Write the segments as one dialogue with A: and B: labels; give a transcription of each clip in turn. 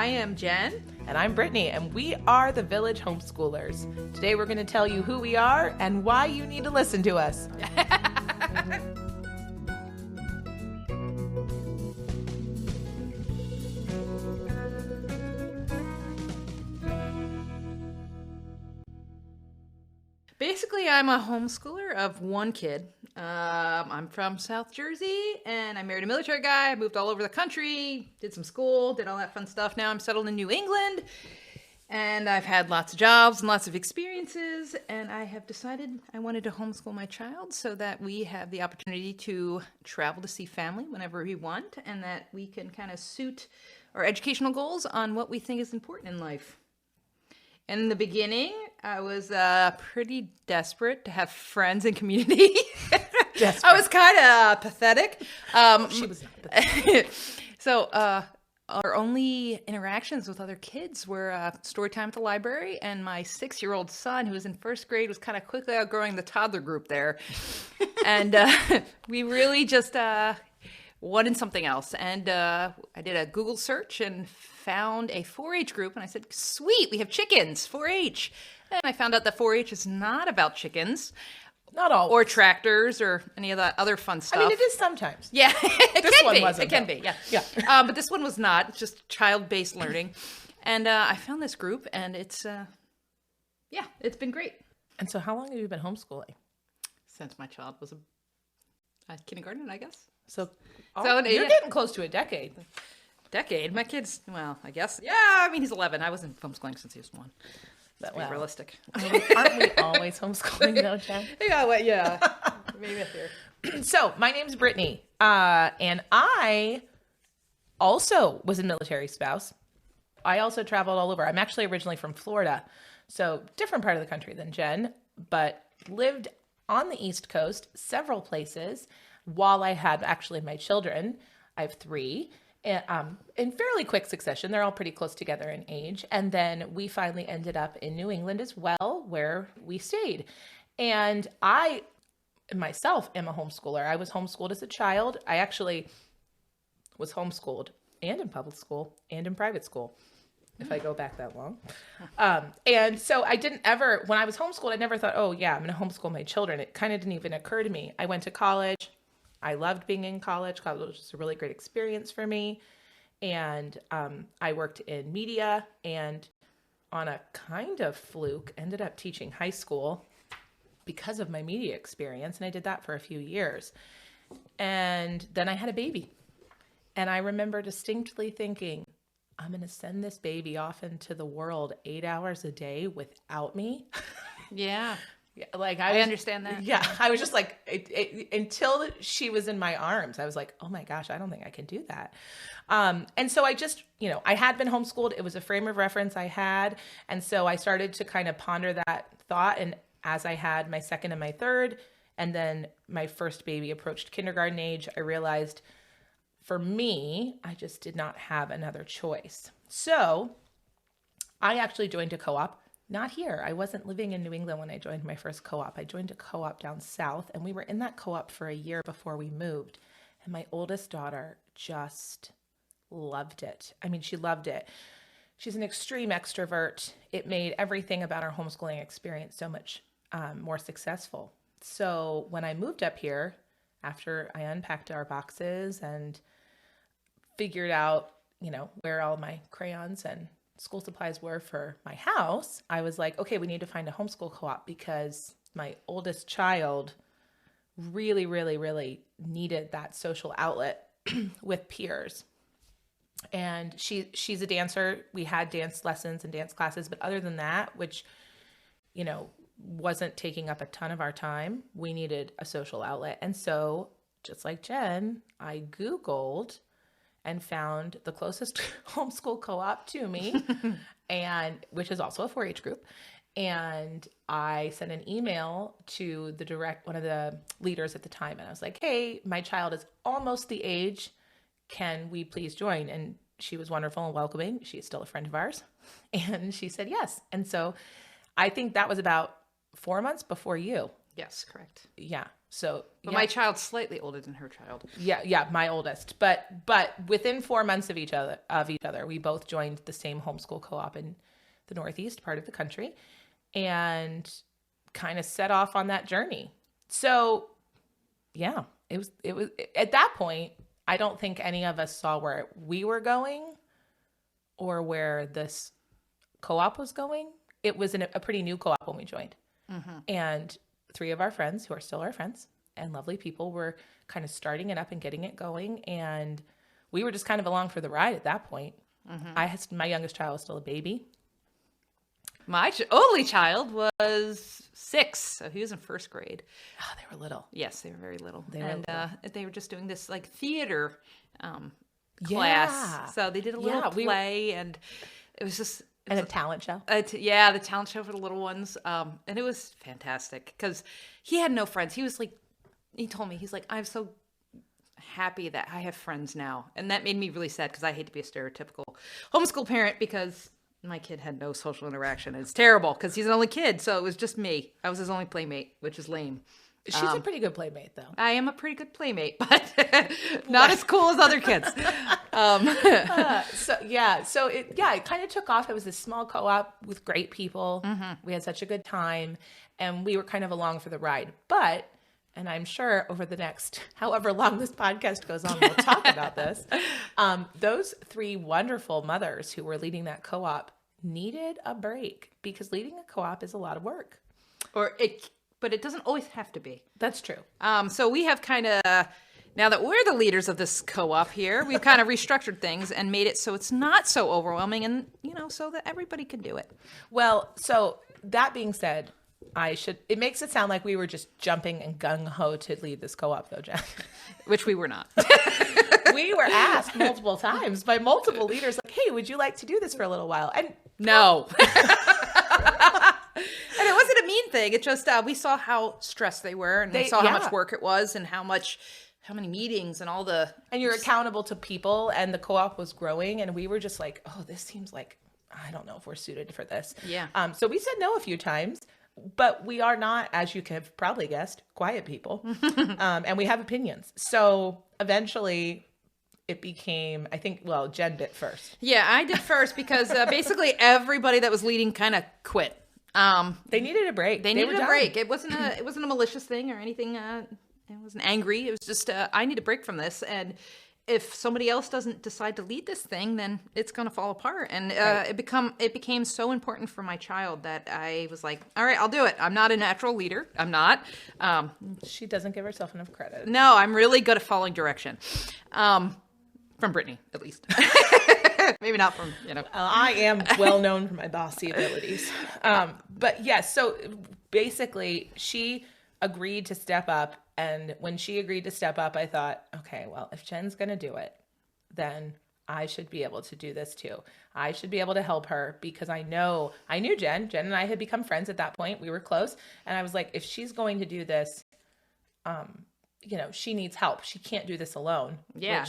A: I am Jen.
B: And I'm Brittany, and we are the Village Homeschoolers. Today we're going to tell you who we are and why you need to listen to us.
A: Basically, I'm a homeschooler of one kid. I'm from South Jersey, and I married a military guy. I moved all over the country, did some school, did all that fun stuff. Now I'm settled in New England, and I've had lots of jobs and lots of experiences, and I have decided I wanted to homeschool my child so that we have the opportunity to travel to see family whenever we want, and that we can kind of suit our educational goals on what we think is important in life. In the beginning, I was pretty desperate to have friends and community. I was kind of pathetic.
B: She was not pathetic.
A: So our only interactions with other kids were story time at the library, and my 6-year-old son, who was in first grade, was kind of quickly outgrowing the toddler group there. And we really just wanted something else. And I did a Google search and found a 4-H group, and I said, sweet, we have chickens, 4-H. And I found out that 4-H is not about chickens.
B: Not all.
A: Or tractors or any of that other fun stuff.
B: I mean, it is sometimes.
A: Yeah, it can be. Yeah. But this one was not. It's just child-based learning. And I found this group, and it's been great.
B: And so how long have you been homeschooling?
A: Since my child was a kindergarten, I guess.
B: So
A: you're
B: getting close to a decade.
A: Decade? My kid's, well, I guess. Yeah, I mean, he's 11. I wasn't homeschooling since he was 1. Let's be realistic.
B: Aren't we always homeschooling though, Jen?
A: Yeah. Maybe up there.
B: So my name's Brittany, and I also was a military spouse. I also traveled all over. I'm actually originally from Florida, so different part of the country than Jen, but lived on the East Coast, several places, while I had actually my children. I have 3. In fairly quick succession. They're all pretty close together in age. And then we finally ended up in New England as well, where we stayed. And I myself am a homeschooler. I was homeschooled as a child. I actually was homeschooled and in public school and in private school, if I go back that long. And so I didn't ever, when I was homeschooled, I never thought, oh yeah, I'm going to homeschool my children. It kind of didn't even occur to me. I went to college. I loved being in college. College was a really great experience for me. And I worked in media, and on a kind of fluke, ended up teaching high school because of my media experience. And I did that for a few years. And then I had a baby. And I remember distinctly thinking, I'm going to send this baby off into the world 8 hours a day without me.
A: Yeah.
B: Yeah, like
A: I understand that.
B: Yeah, I was just like, until she was in my arms, I was like, oh my gosh, I don't think I can do that. And so I just, I had been homeschooled. It was a frame of reference I had. And so I started to kind of ponder that thought. And as I had my second and my third, and then my first baby approached kindergarten age, I realized for me, I just did not have another choice. So I actually joined a co-op. Not here. I wasn't living in New England when I joined my first co-op. I joined a co-op down south, and we were in that co-op for a year before we moved. And my oldest daughter just loved it. I mean, she loved it. She's an extreme extrovert. It made everything about our homeschooling experience so much more successful. So when I moved up here, after I unpacked our boxes and figured out, where all my crayons and school supplies were for my house, I was like, okay, we need to find a homeschool co-op because my oldest child really, really, really needed that social outlet with peers. And she's a dancer. We had dance lessons and dance classes, but other than that, which, wasn't taking up a ton of our time, we needed a social outlet. And so just like Jen, I Googled and found the closest homeschool co-op to me, and which is also a 4-H group. And I sent an email to one of the leaders at the time, and I was like, hey, my child is almost the age. Can we please join? And she was wonderful and welcoming. She's still a friend of ours. And she said yes. And so I think that was about 4 months before you.
A: Yes, correct.
B: Yeah. So
A: But my child's slightly older than her child.
B: yeah, my oldest. But within 4 months of each other, we both joined the same homeschool co-op in the Northeast part of the country, and kind of set off on that journey. So yeah, it was at that point, I don't think any of us saw where we were going or where this co-op was going. It was a pretty new co-op when we joined. Mm-hmm. And 3 of our friends, who are still our friends and lovely people, were kind of starting it up and getting it going. And we were just kind of along for the ride at that point. Mm-hmm. My youngest child was still a baby.
A: My only child was 6, so he was in 1st grade.
B: Oh, they were little.
A: Yes, they were very little.
B: They
A: were just doing this like theater class.
B: Yeah.
A: So they did a little play, and it was just...
B: And a talent show.
A: The talent show for the little ones. And it was fantastic because he had no friends. He was like, he told me, he's like, I'm so happy that I have friends now. And that made me really sad because I hate to be a stereotypical homeschool parent because my kid had no social interaction. And it's terrible because he's an only kid. So it was just me. I was his only playmate, which is lame.
B: She's a pretty good playmate, though.
A: I am a pretty good playmate, but not as cool as other kids.
B: So it kind of took off. It was this small co-op with great people. Mm-hmm. We had such a good time, and we were kind of along for the ride. But, and I'm sure over the next, however long this podcast goes on, we'll talk about this. Those 3 wonderful mothers who were leading that co-op needed a break because leading a co-op is a lot of work.
A: But it doesn't always have to be.
B: That's true.
A: So we have kind of, now that we're the leaders of this co-op here, we've kind of restructured things and made it so it's not so overwhelming and, so that everybody can do it.
B: Well, so that being said, it makes it sound like we were just jumping and gung-ho to lead this co-op though, Jen.
A: Which we were not.
B: We were asked multiple times by multiple leaders, like, hey, would you like to do this for a little while? And
A: no. And it wasn't a mean thing. It just, we saw how stressed they were and we saw how much work it was and how many meetings and all the...
B: And you're accountable to people, and the co-op was growing, and we were just like, oh, this seems like, I don't know if we're suited for this.
A: Yeah.
B: So we said no a few times, but we are not, as you have probably guessed, quiet people. And we have opinions. So eventually it became, I think, well, Jen did first.
A: Yeah, I did first because basically everybody that was leading kind of quit.
B: They needed a break.
A: They needed a break. It wasn't a malicious thing or anything. It wasn't angry. It was just, I need a break from this. And if somebody else doesn't decide to lead this thing, then it's going to fall apart. And it became so important for my child that I was like, all right, I'll do it. I'm not a natural leader. I'm not.
B: She doesn't give herself enough credit.
A: No, I'm really good at following direction. From Brittany, at least. Maybe not from,
B: I am well known for my bossy abilities. But yes, so basically she agreed to step up. And when she agreed to step up, I thought, okay, well, if Jen's going to do it, then I should be able to do this too. I should be able to help her because I knew Jen. Jen and I had become friends at that point. We were close. And I was like, if she's going to do this, she needs help. She can't do this alone.
A: Yeah.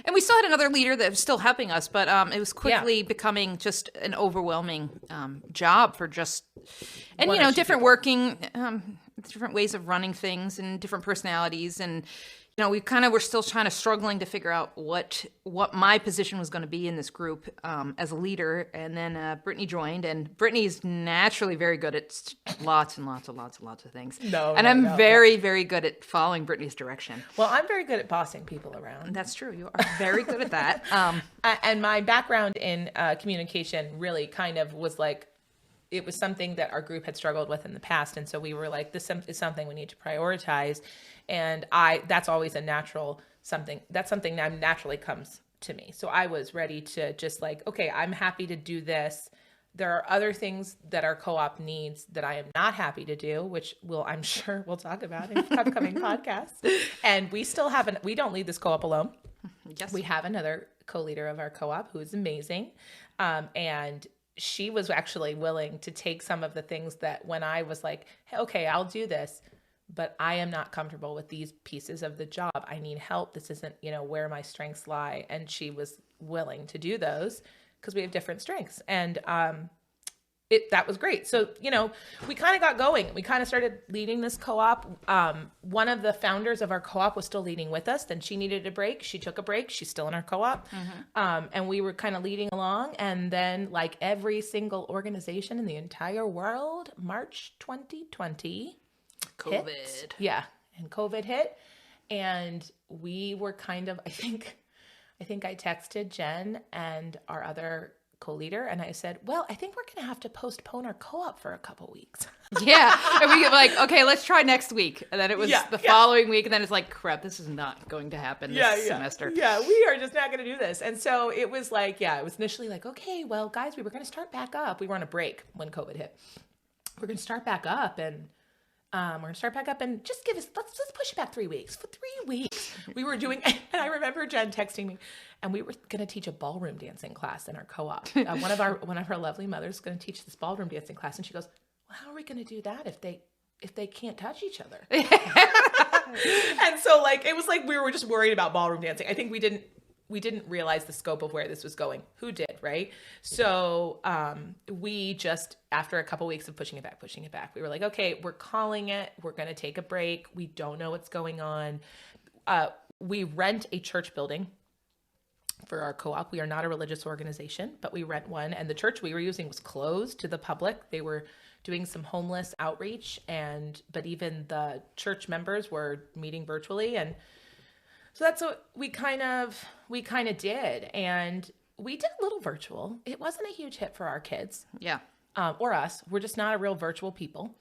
A: And we still had another leader that was still helping us, but it was quickly becoming just an overwhelming job for just, and, different working, different ways of running things and different personalities. And, we kind of were still struggling to figure out what my position was going to be in this group as a leader. And then Brittany joined, and Brittany's naturally very good at lots and lots of things. I'm very, very good at following Brittany's direction.
B: Well, I'm very good at bossing people around.
A: That's true. You are very good at that.
B: And my background in communication really kind of was like, it was something that our group had struggled with in the past. And so we were like, this is something we need to prioritize. And that's always something that naturally comes to me. So I was ready to just like, okay, I'm happy to do this. There are other things that our co-op needs that I am not happy to do, which I'm sure we'll talk about in upcoming podcasts. And we don't lead this co-op alone.
A: Yes.
B: We have another co-leader of our co-op who is amazing. And she was actually willing to take some of the things that when I was like, hey, okay, I'll do this, but I am not comfortable with these pieces of the job. I need help. This isn't, where my strengths lie. And she was willing to do those because we have different strengths. And that was great. So, we kind of got going. We kind of started leading this co-op. One of the founders of our co-op was still leading with us. Then she needed a break. She took a break. She's still in our co-op. And we were kind of leading along. And then, like every single organization in the entire world, March 2020
A: COVID.
B: hit. Yeah. And COVID hit. And we were kind of, I think I texted Jen and our other co-leader, and I said, well, I think we're going to have to postpone our co-op for a couple weeks.
A: Yeah. And we were like, okay, let's try next week. And then it was the following week. And then it's like, crap, this is not going to happen this semester.
B: Yeah, we are just not going to do this. And so it was like, it was initially like, okay, well, guys, we were going to start back up. We were on a break when COVID hit. We're going to start back up and just let's push it back 3 weeks. For 3 weeks, we were doing, and I remember Jen texting me, and we were going to teach a ballroom dancing class in our co-op. One of our lovely mothers is going to teach this ballroom dancing class, and she goes, well, how are we going to do that if they can't touch each other? And so it was like we were just worried about ballroom dancing. I think we didn't realize the scope of where this was going. Who did, right? So we just, after a couple weeks of pushing it back, we were like, okay, we're calling it. We're going to take a break. We don't know what's going on. We rent a church building for our co-op. We are not a religious organization, but we rent one. And the church we were using was closed to the public. They were doing some homeless outreach, but even the church members were meeting virtually. And so that's what we kind of did. And we did a little virtual. It wasn't a huge hit for our kids.
A: Yeah.
B: Or us. We're just not a real virtual people.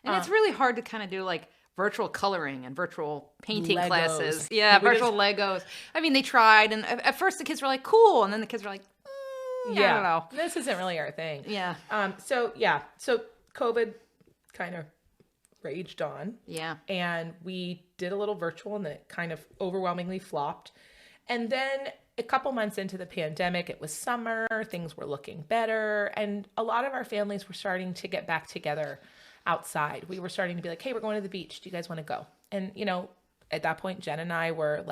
A: And it's really hard to kind of do virtual coloring and virtual painting
B: Legos.
A: Classes. Yeah, virtual Legos. I mean, they tried. And at first the kids were like, cool. And then the kids were like, I don't know.
B: This isn't really our thing.
A: Yeah.
B: So COVID kind of raged on.
A: Yeah.
B: And we did a little virtual, and then it kind of overwhelmingly flopped. And then a couple months into the pandemic, it was summer, things were looking better, and a lot of our families were starting to get back together outside. We were starting to be like, hey, we're going to the beach. Do you guys want to go? And, at that point, Jen and I were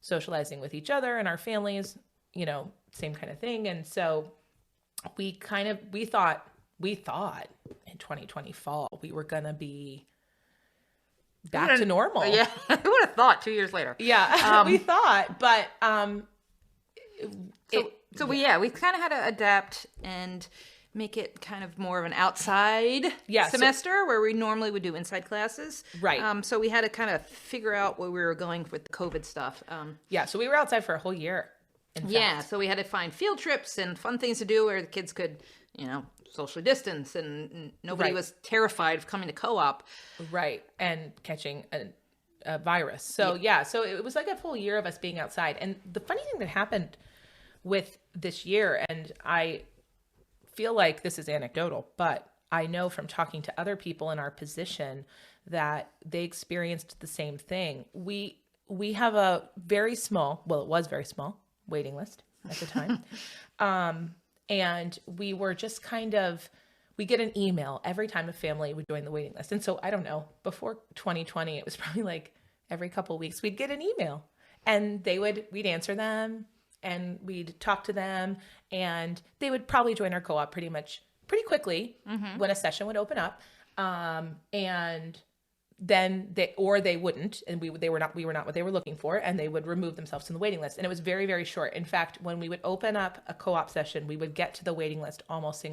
B: socializing with each other and our families, same kind of thing. And so we thought in 2020 fall, we were going to be back to normal.
A: Yeah. I would have thought 2 years later.
B: Yeah. We thought, but,
A: we kind of had to adapt and make it kind of more of an outside semester where we normally would do inside classes.
B: Right.
A: So we had to kind of figure out where we were going with the COVID stuff.
B: So we were outside for a whole year.
A: So we had to find field trips and fun things to do where the kids could, socially distance, and nobody was terrified of coming to co-op.
B: Right. And catching a virus. So so it was like a full year of us being outside. And the funny thing that happened with this year, and I feel like this is anecdotal, but I know from talking to other people in our position that they experienced the same thing. We have a very small, it was very small, waiting list at the time. And we were just we get an email every time a family would join the waiting list. And so I don't know, before 2020, it was probably every couple of weeks we'd get an email, and we'd answer them, and we'd talk to them, and they would probably join our co-op pretty quickly when a session would open up. And then they wouldn't, and we were not what they were looking for, and they would remove themselves from the waiting list. And it was very, very short. In fact, when we would open up a co-op session, we would get to the waiting list almost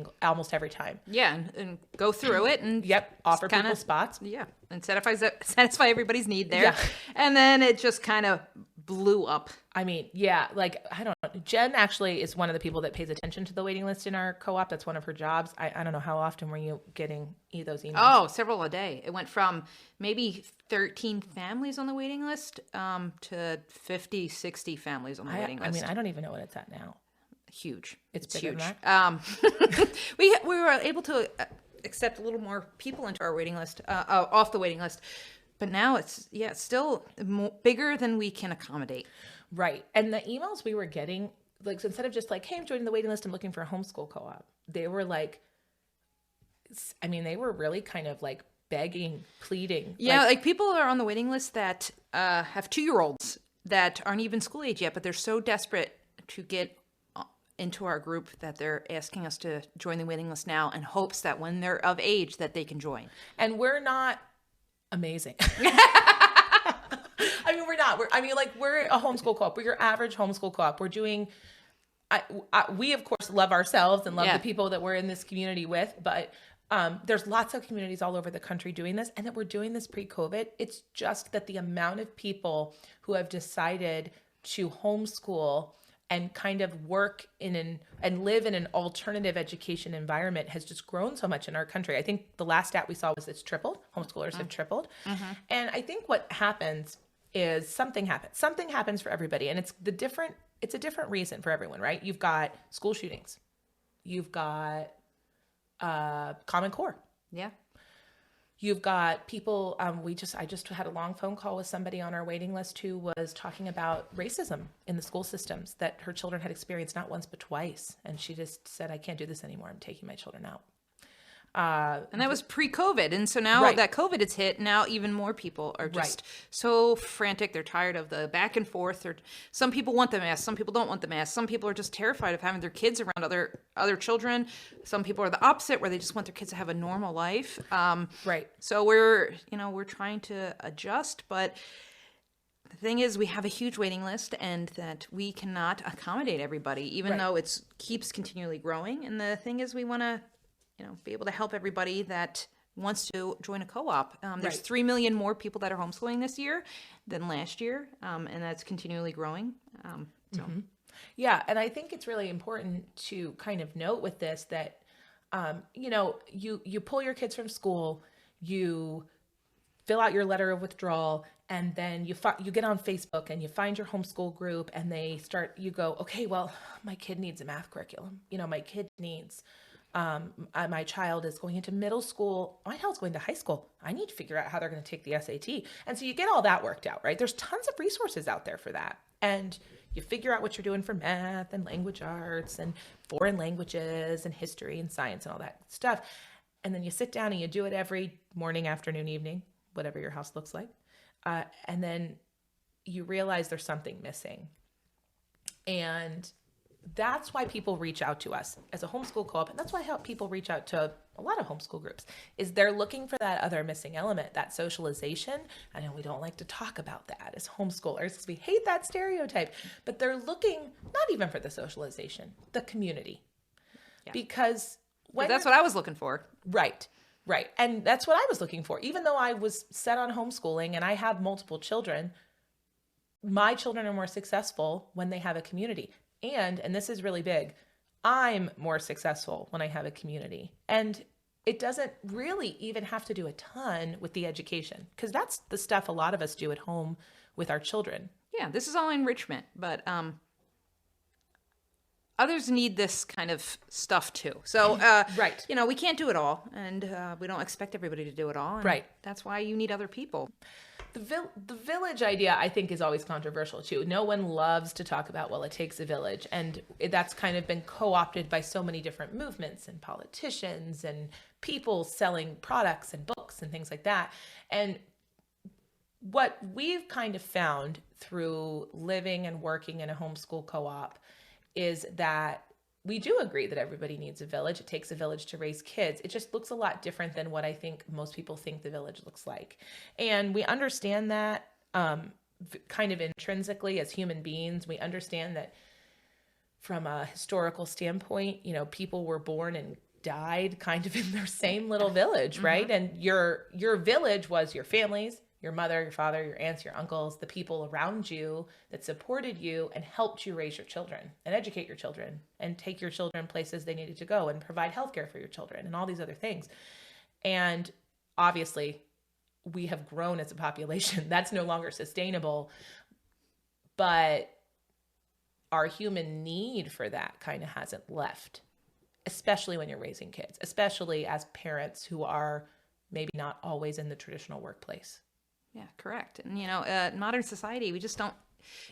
B: every time.
A: Yeah, and go through it and
B: offer people spots.
A: Yeah, and satisfy everybody's need there.
B: Yeah.
A: And then it just kind of blew up.
B: I mean, I don't know. Jen actually is one of the people that pays attention to the waiting list in our co-op. That's one of her jobs. I don't know, how often were you getting those emails?
A: Oh, several a day. It went from maybe 13 families on the waiting list to 50, 60 families on the waiting list.
B: I mean, I don't even know what it's at now.
A: Huge.
B: It's
A: huge.
B: Than that?
A: We were able to accept a little more people into our waiting list, off the waiting list. But now it's still bigger than we can accommodate.
B: Right. And the emails we were getting, instead of just hey, I'm joining the waiting list, I'm looking for a homeschool co-op. They were they were really kind of begging, pleading.
A: Yeah, people are on the waiting list that have 2-year-olds that aren't even school age yet, but they're so desperate to get into our group that they're asking us to join the waiting list now in hopes that when they're of age that they can join.
B: And we're not amazing. I mean, we're not. We're a homeschool co-op. We're your average homeschool co-op. We're doing, we of course love ourselves and love the people that we're in this community with, but there's lots of communities all over the country doing this, and that we're doing this pre-COVID. It's just that the amount of people who have decided to homeschool and kind of work and live in an alternative education environment has just grown so much in our country. I think the last stat we saw was it's tripled. Homeschoolers have tripled. Mm-hmm. And I think what happens is something happens. Something happens for everybody. And it's a different reason for everyone, right? You've got school shootings. You've got Common Core.
A: Yeah.
B: You've got people, I just had a long phone call with somebody on our waiting list who was talking about racism in the school systems that her children had experienced not once, but twice. And she just said, I can't do this anymore. I'm taking my children out.
A: And that was pre-COVID. And so now that COVID has hit, now even more people are just so frantic. They're tired of the back and forth. Some people want the mask. Some people don't want the mask. Some people are just terrified of having their kids around other children. Some people are the opposite, where they just want their kids to have a normal life. So we're trying to adjust, but the thing is, we have a huge waiting list, and that we cannot accommodate everybody, even though it keeps continually growing. And the thing is, we want to be able to help everybody that wants to join a co-op. There's 3 million more people that are homeschooling this year than last year, and that's continually growing.
B: Yeah, and I think it's really important to kind of note with this that, you pull your kids from school, you fill out your letter of withdrawal, and then you get on Facebook and you find your homeschool group, and you go, okay, well, my kid needs a math curriculum. My kid needs... my child is going into middle school. My child's going to high school. I need to figure out how they're going to take the SAT. And so you get all that worked out, right? There's tons of resources out there for that. And you figure out what you're doing for math and language arts and foreign languages and history and science and all that stuff. And then you sit down and you do it every morning, afternoon, evening, whatever your house looks like. And then you realize there's something missing. And that's why people reach out to us as a homeschool co-op. And that's why people reach out to a lot of homeschool groups, is they're looking for that other missing element, that socialization. I know we don't like to talk about that as homeschoolers because we hate that stereotype, but they're looking not even for the socialization, the community. Yeah. Because
A: that's what I was looking for.
B: Right. And that's what I was looking for. Even though I was set on homeschooling and I have multiple children, my children are more successful when they have a community. And this is really big, I'm more successful when I have a community. And it doesn't really even have to do a ton with the education, because that's the stuff a lot of us do at home with our children.
A: Yeah, this is all enrichment, but others need this kind of stuff too. So, we can't do it all, and we don't expect everybody to do it all. And that's why you need other people.
B: The village idea, I think, is always controversial too. No one loves to talk about, well, it takes a village. And that's kind of been co-opted by so many different movements and politicians and people selling products and books and things like that. And what we've kind of found through living and working in a homeschool co-op is that we do agree that everybody needs a village. It takes a village to raise kids. It just looks a lot different than what I think most people think the village looks like. And we understand that kind of intrinsically as human beings. We understand that from a historical standpoint, people were born and died kind of in their same little village, right? Mm-hmm. And your village was your families, your mother, your father, your aunts, your uncles, the people around you that supported you and helped you raise your children and educate your children and take your children places they needed to go and provide healthcare for your children and all these other things. And obviously, we have grown as a population. That's no longer sustainable. But our human need for that kind of hasn't left, especially when you're raising kids, especially as parents who are maybe not always in the traditional workplace.
A: Yeah, correct. And, in modern society, we just don't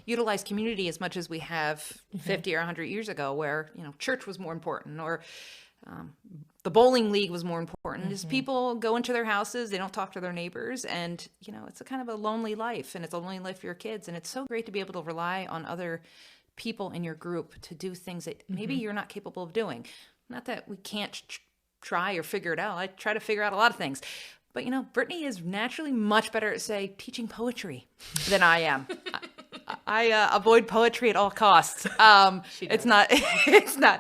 A: utilize community as much as we have 50 or 100 years ago, where, church was more important, or the bowling league was more important. Just people go into their houses, they don't talk to their neighbors, and, it's a kind of a lonely life, and it's a lonely life for your kids. And it's so great to be able to rely on other people in your group to do things that maybe you're not capable of doing. Not that we can't try or figure it out. I try to figure out a lot of things. But, Brittany is naturally much better at, say, teaching poetry than I am. I avoid poetry at all costs. It's not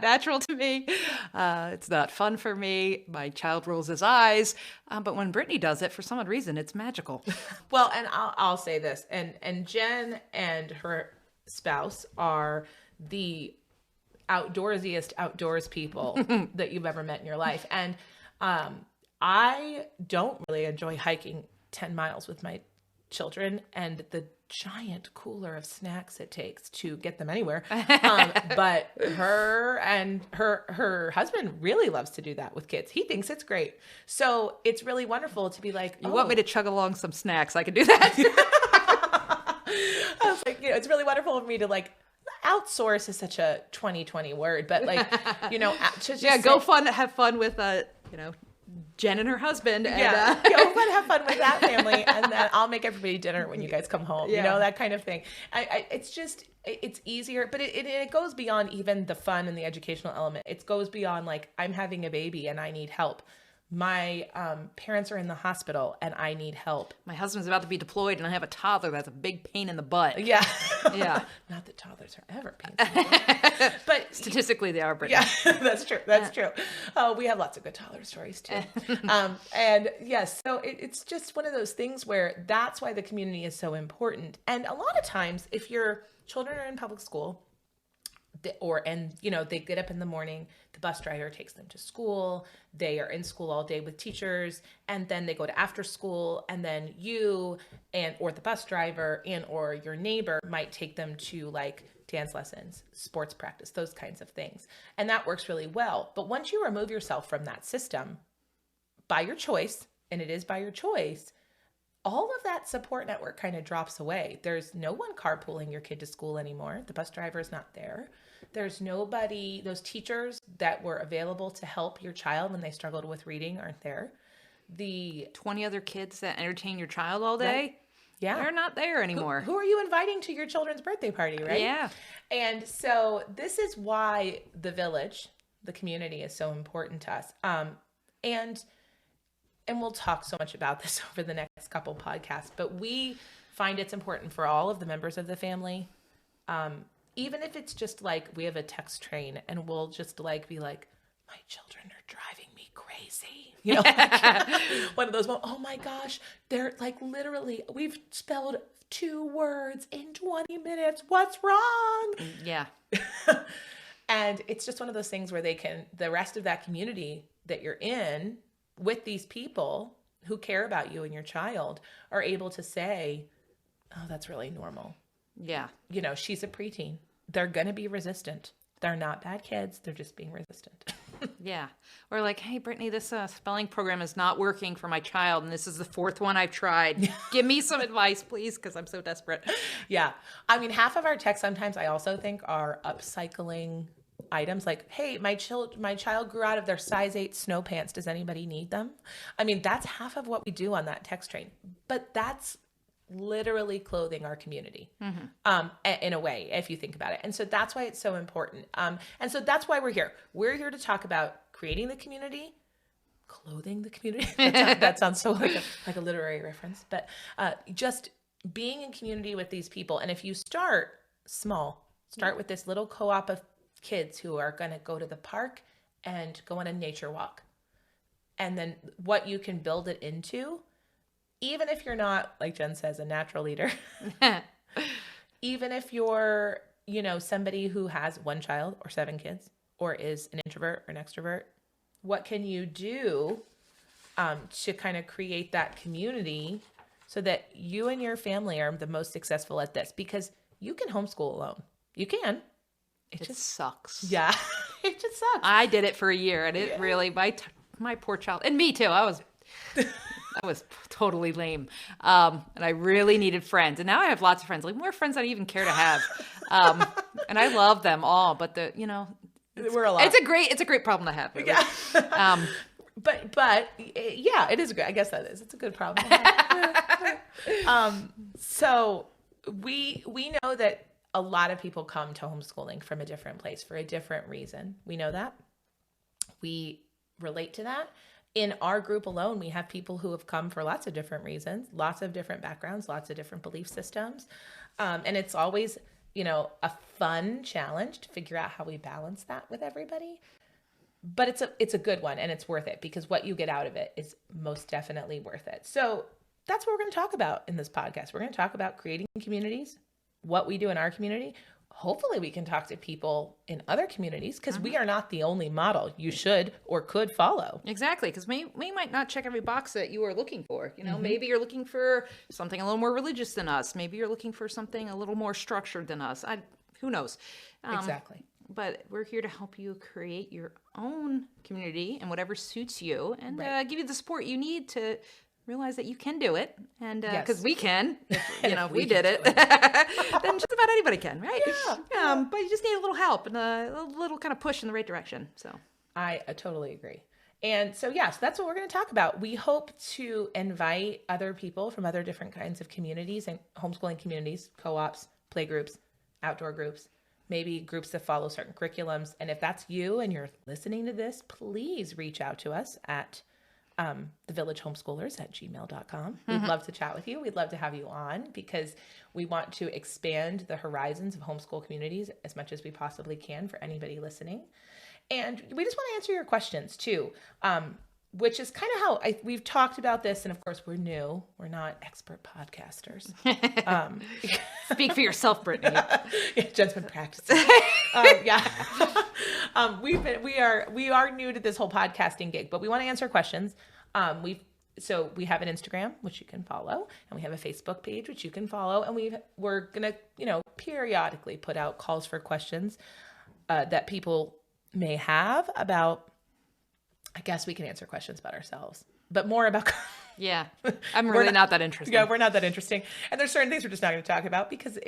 A: natural to me. It's not fun for me. My child rolls his eyes. But when Brittany does it, for some odd reason, it's magical.
B: Well, and I'll say this, and Jen and her spouse are the outdoorsiest outdoors people that you've ever met in your life. And I don't really enjoy hiking 10 miles with my children and the giant cooler of snacks it takes to get them anywhere. But her and her husband really loves to do that with kids. He thinks it's great. So it's really wonderful to be like,
A: you want me to chug along some snacks? I can do that.
B: I was like, it's really wonderful for me to like, outsource is such a 2020 word, but like,
A: have fun with, Jen and her husband. And,
B: go fun, have fun with that family, and then I'll make everybody dinner when you guys come home. That kind of thing. It's easier, but it goes beyond even the fun and the educational element. It goes beyond like, I'm having a baby and I need help. My parents are in the hospital and I need help.
A: My husband's about to be deployed and I have a toddler that's a big pain in the butt.
B: Yeah.
A: Yeah.
B: Not that toddlers are ever pains in the butt. But
A: statistically they are, Brittany.
B: Yeah, that's true. That's true. We have lots of good toddler stories too. And yes, so it's just one of those things where that's why the community is so important. And a lot of times if your children are in public school, they get up in the morning, the bus driver takes them to school, they are in school all day with teachers, and then they go to after school, and then you or the bus driver or your neighbor might take them to like dance lessons, sports practice, those kinds of things. And that works really well. But once you remove yourself from that system by your choice, and it is by your choice, all of that support network kind of drops away. There's no one carpooling your kid to school anymore. The bus driver is not there. There's nobody, those teachers that were available to help your child when they struggled with reading aren't there. The
A: 20 other kids that entertain your child all day, they're not there anymore.
B: Who are you inviting to your children's birthday party, right?
A: Yeah.
B: And so this is why the village, the community is so important to us. And we'll talk so much about this over the next couple podcasts, but we find it's important for all of the members of the family. Even if it's just like we have a text train and we'll just like be like, my children are driving me crazy. One of those, oh my gosh, they're like literally, we've spelled 2 words in 20 minutes. What's wrong?
A: Yeah.
B: And it's just one of those things where the rest of that community that you're in with these people who care about you and your child are able to say, oh, that's really normal.
A: Yeah.
B: She's a preteen. They're going to be resistant. They're not bad kids. They're just being resistant.
A: Yeah. Or like, hey, Brittany, this spelling program is not working for my child, and this is the 4th one I've tried. Give me some advice, please, because I'm so desperate.
B: Yeah. I mean, half of our texts sometimes I also think are upcycling items like, hey, my child grew out of their size 8 snow pants. Does anybody need them? I mean, that's half of what we do on that text train. But that's literally clothing our community, in a way, if you think about it. And so that's why it's so important. And so that's why we're here. We're here to talk about creating the community, clothing the community. That sounds so like a literary reference, but just being in community with these people. And if you start small, with this little co-op of kids who are going to go to the park and go on a nature walk. And then what you can build it into, even if you're not, like Jen says, a natural leader, even if you're, somebody who has 1 child or 7 kids or is an introvert or an extrovert, what can you do to kind of create that community so that you and your family are the most successful at this? Because you can homeschool alone. You can.
A: It just sucks.
B: Yeah. It just sucks.
A: I did it for a year and it really, my poor child, and me too, I was totally lame. And I really needed friends. And now I have lots of friends, like more friends than I even care to have. And I love them all, but
B: we're a lot.
A: It's a great problem to have. Really.
B: Yeah. But yeah, it is great. I guess that is. It's a good problem to have. So we know that a lot of people come to homeschooling from a different place for a different reason. We know that. We relate to that. In our group alone, we have people who have come for lots of different reasons, lots of different backgrounds, lots of different belief systems. And it's always, a fun challenge to figure out how we balance that with everybody. But it's a good one, and it's worth it, because what you get out of it is most definitely worth it. So that's what we're going to talk about in this podcast. We're going to talk about creating communities, what we do in our community. Hopefully we can talk to people in other communities, because we are not the only model you should or could follow.
A: Exactly, because we might not check every box that you are looking for. Maybe you're looking for something a little more religious than us. Maybe you're looking for something a little more structured than us. Who knows?
B: Exactly.
A: But we're here to help you create your own community and whatever suits you, and give you the support you need to realize that you can do it. And because we can, if we did it, then just about anybody can, right? Yeah. But you just need a little help and a little kind of push in the right direction. So
B: I totally agree. And so, so that's what we're going to talk about. We hope to invite other people from other different kinds of communities and homeschooling communities, co-ops, playgroups, outdoor groups, maybe groups that follow certain curriculums. And if that's you and you're listening to this, please reach out to us at thevillagehomeschoolers@gmail.com. We'd love to chat with you. We'd love to have you on, because we want to expand the horizons of homeschool communities as much as we possibly can for anybody listening. And we just want to answer your questions too, which is kind of how we've talked about this. And of course, we're new. We're not expert podcasters.
A: Speak for yourself, Brittany.
B: Jen's been practicing. We are new to this whole podcasting gig, but we want to answer questions. We have an Instagram, which you can follow, and we have a Facebook page, which you can follow, and we're gonna periodically put out calls for questions that people may have about. I guess we can answer questions about ourselves, but more about.
A: Yeah, I'm really not that interesting.
B: Yeah, we're not that interesting. And there's certain things we're just not going to talk about, because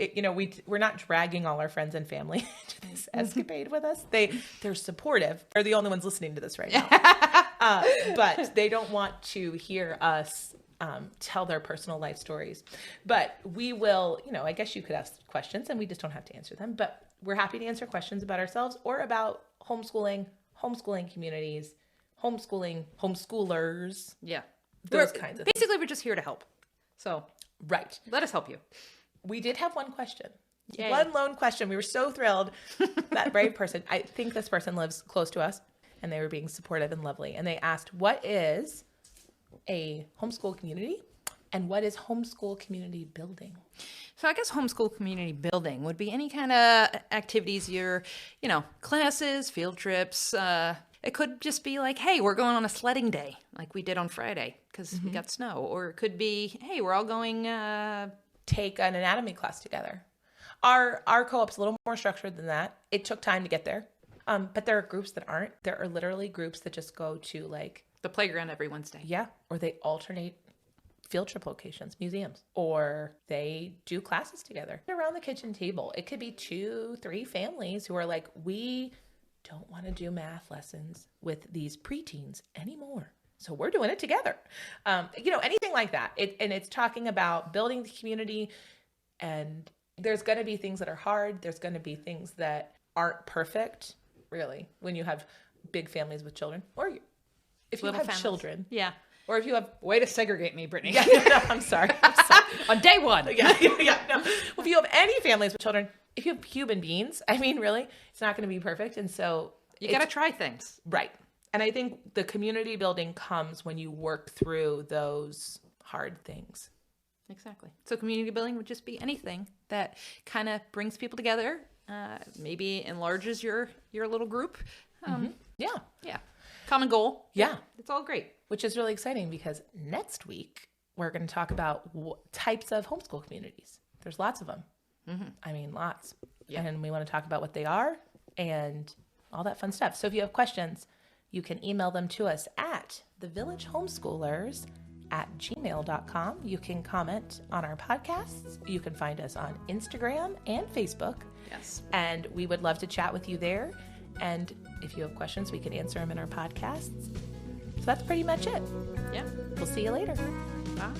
B: we're not dragging all our friends and family into this escapade with us. They're supportive. They're the only ones listening to this right now. But they don't want to hear us tell their personal life stories. But we will, I guess you could ask questions and we just don't have to answer them. But we're happy to answer questions about ourselves or about homeschooling communities, homeschoolers.
A: Yeah.
B: Those kinds of
A: basically, we're just here to help. So,
B: right.
A: Let us help you.
B: We did have one question.
A: Yay.
B: One lone question. We were so thrilled. That brave person, I think this person lives close to us, and they were being supportive and lovely. And they asked, what is a homeschool community and what is homeschool community building?
A: So I guess homeschool community building would be any kind of activities, classes, field trips. It could just be like, hey, we're going on a sledding day like we did on Friday because we got snow. Or it could be, hey, we're all going
B: take an anatomy class together. Our co-op's a little more structured than that. It took time to get there. But there are groups that aren't. There are literally groups that just go to like
A: the playground every Wednesday.
B: Yeah. Or they alternate field trip locations, museums, or they do classes together around the kitchen table. It could be 2-3 families who are like, we don't want to do math lessons with these preteens anymore. So we're doing it together. Anything like that. It's talking about building the community, and there's going to be things that are hard. There's going to be things that aren't perfect, really, when you have big families with children, or if you
A: Little
B: have
A: families.
B: Children.
A: Yeah.
B: Or if you have...
A: Way to segregate me, Brittany.
B: Yeah, no, I'm sorry.
A: On day one.
B: No. Well, if you have any families with children, if you have human beings, really, it's not going to be perfect. And so...
A: You got to try things.
B: Right. And I think the community building comes when you work through those hard things.
A: Exactly. So community building would just be anything that kind of brings people together, maybe enlarges your little group.
B: Yeah.
A: Common goal.
B: Yeah.
A: It's all great.
B: Which is really exciting because next week we're going to talk about types of homeschool communities. There's lots of them. Lots. Yeah. And we want to talk about what they are and all that fun stuff. So if you have questions, you can email them to us at thevillagehomeschoolers@gmail.com. You can comment on our podcasts. You can find us on Instagram and Facebook.
A: Yes. And
B: we would love to chat with you there. And if you have questions, we can answer them in our podcasts. So that's pretty much it.
A: Yeah.
B: We'll see you later.
A: Bye.